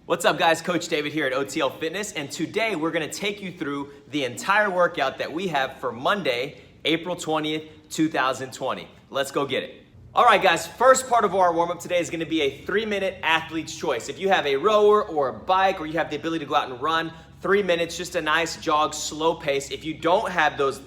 What's up guys, Coach David here at OTL Fitness, and today we're gonna take you through the entire workout that we have for Monday, April 20th, 2020. Let's go get it. All right guys, first part of our warm-up today is gonna be a 3-minute athlete's choice. If you have a rower or a bike or you have the ability to go out and run, 3 minutes, just a nice jog, slow pace. If you don't have those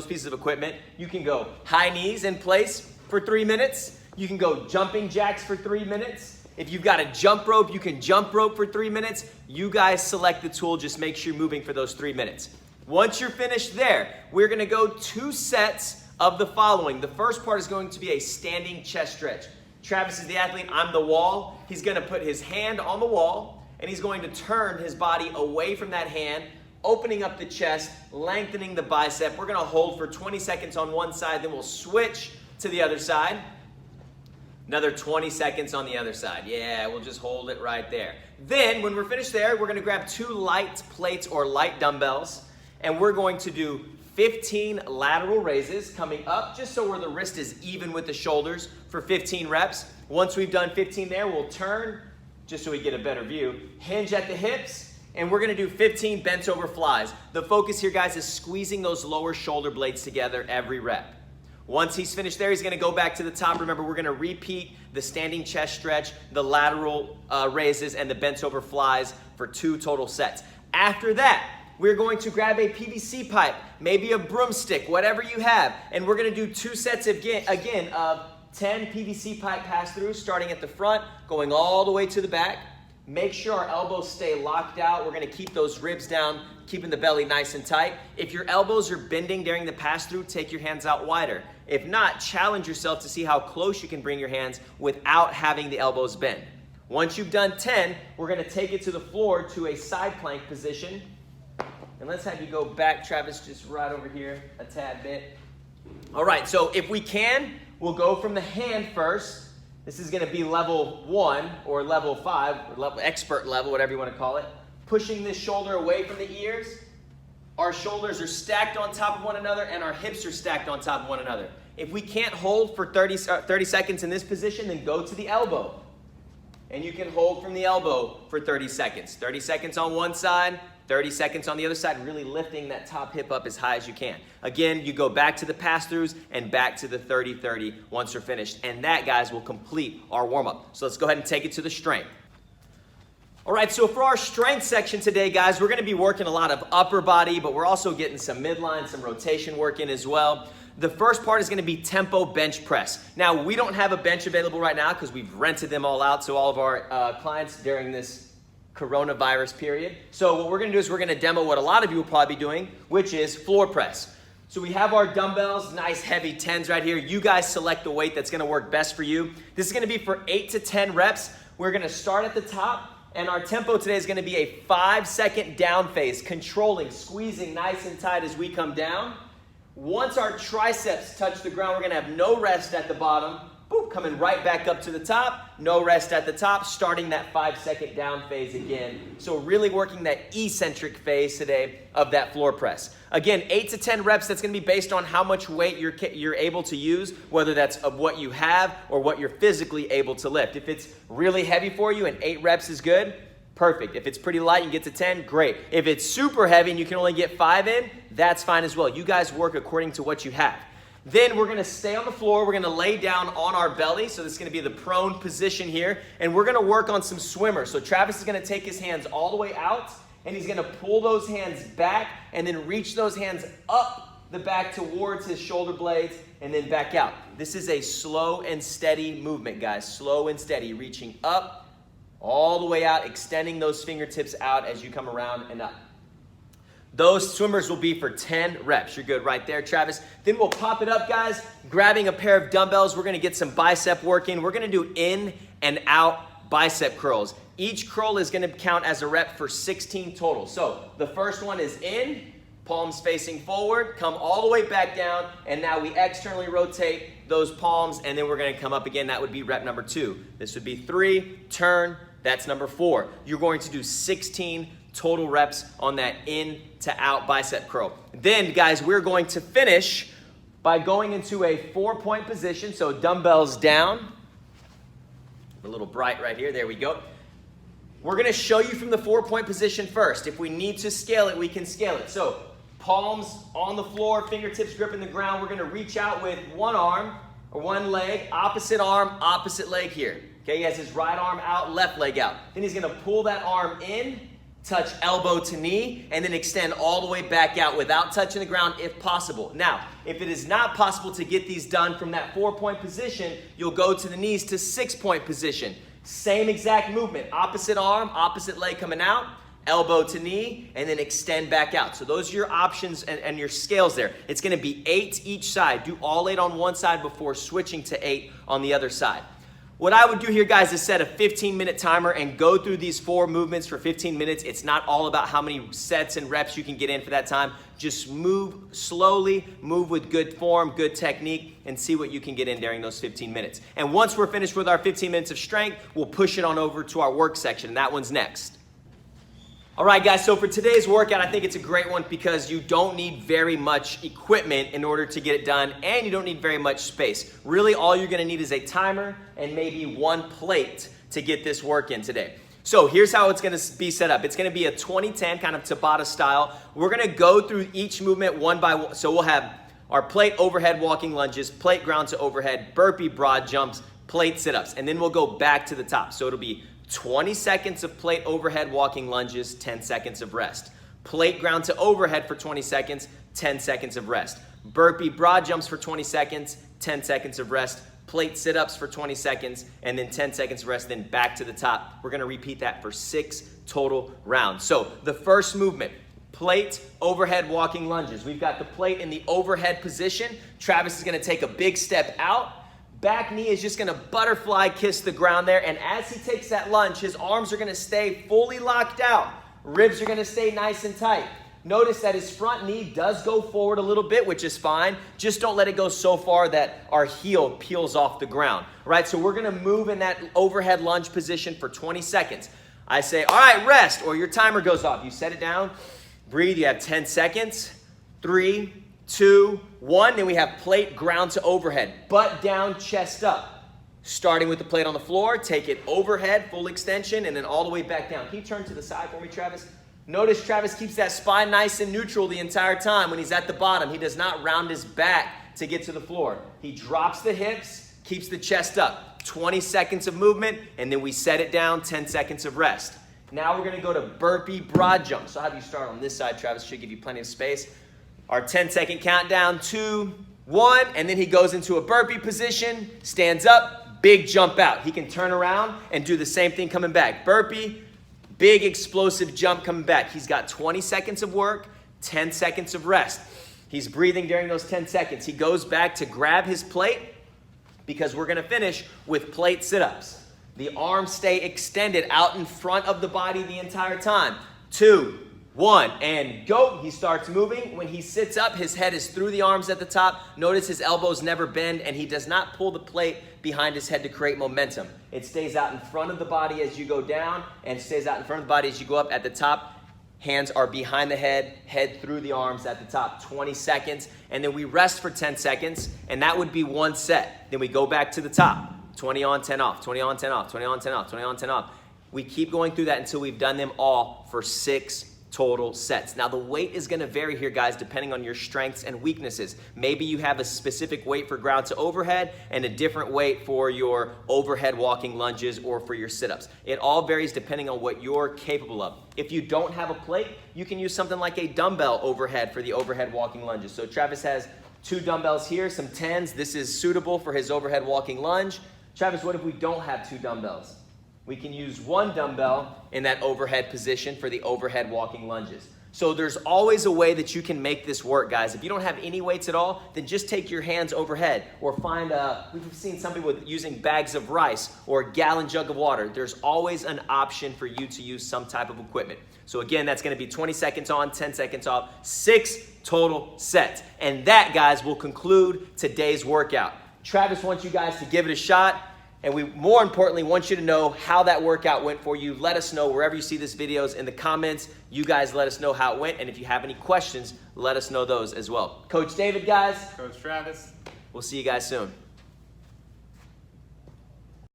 pieces of equipment, you can go high knees in place for 3 minutes. You can go jumping jacks for 3 minutes. If you've got a jump rope, you can jump rope for 3 minutes. You guys select the tool, just make sure you're moving for those 3 minutes. Once you're finished there, we're gonna go 2 sets of the following. The first part is going to be a standing chest stretch. Travis is the athlete, I'm the wall. He's gonna put his hand on the wall and he's going to turn his body away from that hand, opening up the chest, lengthening the bicep. We're gonna hold for 20 seconds on one side, then we'll switch to the other side. Another 20 seconds on the other side. Yeah, we'll just hold it right there. Then, when we're finished there, we're gonna grab 2 light plates or light dumbbells, and we're going to do 15 lateral raises coming up, just so where the wrist is even with the shoulders for 15 reps. Once we've done 15 there, we'll turn, just so we get a better view, hinge at the hips, and we're gonna do 15 bent over flies. The focus here, guys, is squeezing those lower shoulder blades together every rep. Once he's finished there, he's gonna go back to the top. Remember, we're gonna repeat the standing chest stretch, the lateral raises, and the bent over flies for 2 total sets. After that, we're going to grab a PVC pipe, maybe a broomstick, whatever you have, and we're gonna do 2 sets again of 10 PVC pipe pass-throughs, starting at the front, going all the way to the back. Make sure our elbows stay locked out. We're gonna keep those ribs down, keeping the belly nice and tight. If your elbows are bending during the pass-through, take your hands out wider. If not, challenge yourself to see how close you can bring your hands without having the elbows bend. Once you've done 10, we're gonna take it to the floor to a side plank position. And let's have you go back, Travis, just right over here a tad bit. All right, so if we can, we'll go from the hand first. This is gonna be level 1 or level 5, or expert level, whatever you wanna call it. Pushing this shoulder away from the ears. Our shoulders are stacked on top of one another and our hips are stacked on top of one another. If we can't hold for 30 seconds in this position, then go to the elbow. And you can hold from the elbow for 30 seconds. 30 seconds on one side, 30 seconds on the other side, really lifting that top hip up as high as you can. Again, you go back to the pass-throughs and back to the 30-30 once you're finished. And that, guys, will complete our warm-up. So let's go ahead and take it to the strength. All right, so for our strength section today, guys, we're gonna be working a lot of upper body, but we're also getting some midline, some rotation work in as well. The first part is gonna be tempo bench press. Now, we don't have a bench available right now because we've rented them all out to all of our clients during this coronavirus period. So what we're gonna do is we're gonna demo what a lot of you will probably be doing, which is floor press. So we have our dumbbells, nice heavy 10s right here. You guys select the weight that's gonna work best for you. This is gonna be for 8 to 10 reps. We're gonna start at the top, and our tempo today is gonna be a 5-second down phase, controlling, squeezing nice and tight as we come down. Once our triceps touch the ground, we're gonna have no rest at the bottom. Boop, coming right back up to the top, no rest at the top, starting that 5-second down phase again. So really working that eccentric phase today of that floor press. Again, 8 to 10 reps, that's gonna be based on how much weight you're able to use, whether that's of what you have or what you're physically able to lift. If it's really heavy for you and 8 reps is good, perfect. If it's pretty light, you can get to 10, great. If it's super heavy and you can only get 5 in, that's fine as well. You guys work according to what you have. Then we're gonna stay on the floor, we're gonna lay down on our belly, so this is gonna be the prone position here, and we're gonna work on some swimmers. So Travis is gonna take his hands all the way out, and he's gonna pull those hands back, and then reach those hands up the back towards his shoulder blades, and then back out. This is a slow and steady movement, guys, slow and steady, reaching up, all the way out, extending those fingertips out as you come around and up. Those swimmers will be for 10 reps. You're good right there, Travis. Then we'll pop it up, guys, grabbing a pair of dumbbells. We're gonna get some bicep work in. We're gonna do in and out bicep curls. Each curl is gonna count as a rep for 16 total. So the first one is in, palms facing forward, come all the way back down, and now we externally rotate those palms, and then we're gonna come up again. That would be rep number 2. This would be 3, turn, that's number 4. You're going to do 16 total reps on that in to out bicep curl. Then, guys, we're going to finish by going into a 4-point position. So dumbbells down, a little bright right here, there we go. We're gonna show you from the 4-point position first. If we need to scale it, we can scale it. So palms on the floor, fingertips gripping the ground. We're gonna reach out with one arm or one leg, opposite arm, opposite leg here. Okay, he has his right arm out, left leg out. Then he's gonna pull that arm in, touch elbow to knee, and then extend all the way back out without touching the ground if possible. Now, if it is not possible to get these done from that 4-point position, you'll go to the knees to 6-point position. Same exact movement, opposite arm, opposite leg coming out, elbow to knee, and then extend back out. So those are your options and your scales there. It's gonna be 8 each side. Do all 8 on one side before switching to 8 on the other side. What I would do here, guys, is set a 15-minute timer and go through these 4 movements for 15 minutes. It's not all about how many sets and reps you can get in for that time. Just move slowly, move with good form, good technique, and see what you can get in during those 15 minutes. And once we're finished with our 15 minutes of strength, we'll push it on over to our work section, and that one's next. All right, guys, so for today's workout, I think it's a great one because you don't need very much equipment in order to get it done, and you don't need very much space. Really, all you're gonna need is a timer and maybe one plate to get this work in today. So here's how it's gonna be set up. It's gonna be a 20-10 kind of Tabata style. We're gonna go through each movement one by one. So we'll have our plate overhead walking lunges, plate ground to overhead, burpee broad jumps, plate sit-ups, and then we'll go back to the top. So it'll be 20 seconds of plate overhead walking lunges, 10 seconds of rest. Plate ground to overhead for 20 seconds, 10 seconds of rest. Burpee broad jumps for 20 seconds, 10 seconds of rest. Plate sit-ups for 20 seconds, and then 10 seconds of rest, then back to the top. We're gonna repeat that for 6 total rounds. So the first movement, plate overhead walking lunges. We've got the plate in the overhead position. Travis is gonna take a big step out. Back knee is just gonna butterfly kiss the ground there, and as he takes that lunge, his arms are gonna stay fully locked out. Ribs are gonna stay nice and tight. Notice that his front knee does go forward a little bit, which is fine. Just don't let it go so far that our heel peels off the ground. All right, so we're gonna move in that overhead lunge position for 20 seconds. I say, all right, rest, or your timer goes off. You set it down, breathe, you have 10 seconds, 3, 2, 1, then we have plate ground to overhead, butt down, chest up. Starting with the plate on the floor, take it overhead, full extension, and then all the way back down. Can you turn to the side for me, Travis? Notice Travis keeps that spine nice and neutral the entire time when he's at the bottom. He does not round his back to get to the floor. He drops the hips, keeps the chest up. 20 seconds of movement, and then we set it down, 10 seconds of rest. Now we're gonna go to burpee broad jump. So I'll have you start on this side, Travis, should give you plenty of space. Our 10-second countdown, 2, 1, and then he goes into a burpee position, stands up, big jump out. He can turn around and do the same thing coming back. Burpee, big explosive jump coming back. He's got 20 seconds of work, 10 seconds of rest. He's breathing during those 10 seconds. He goes back to grab his plate because we're gonna finish with plate sit-ups. The arms stay extended out in front of the body the entire time. 2, 1, and go. He starts moving. When he sits up, his head is through the arms at the top. Notice his elbows never bend, and he does not pull the plate behind his head to create momentum. It stays out in front of the body as you go down, and stays out in front of the body as you go up. At the top, hands are behind the head, head through the arms at the top. 20 seconds, and then we rest for 10 seconds, and that would be one set. Then we go back to the top. 20 on, 10 off, 20 on, 10 off, 20 on, 10 off, 20 on, 10 off. We keep going through that until we've done them all for 6 total sets. Now the weight is gonna vary here, guys, depending on your strengths and weaknesses. Maybe you have a specific weight for ground to overhead and a different weight for your overhead walking lunges or for your sit-ups. It all varies depending on what you're capable of. If you don't have a plate, you can use something like a dumbbell overhead for the overhead walking lunges. So Travis has 2 dumbbells here, some 10s. This is suitable for his overhead walking lunge. Travis, what if we don't have 2 dumbbells? We can use 1 dumbbell in that overhead position for the overhead walking lunges. So there's always a way that you can make this work, guys. If you don't have any weights at all, then just take your hands overhead or find we've seen some people using bags of rice or a gallon jug of water. There's always an option for you to use some type of equipment. So again, that's gonna be 20 seconds on, 10 seconds off, 6 total sets. And that, guys, will conclude today's workout. Travis wants you guys to give it a shot. And we, more importantly, want you to know how that workout went for you. Let us know wherever you see this videos in the comments. You guys let us know how it went. And if you have any questions, let us know those as well. Coach David, guys. Coach Travis. We'll see you guys soon.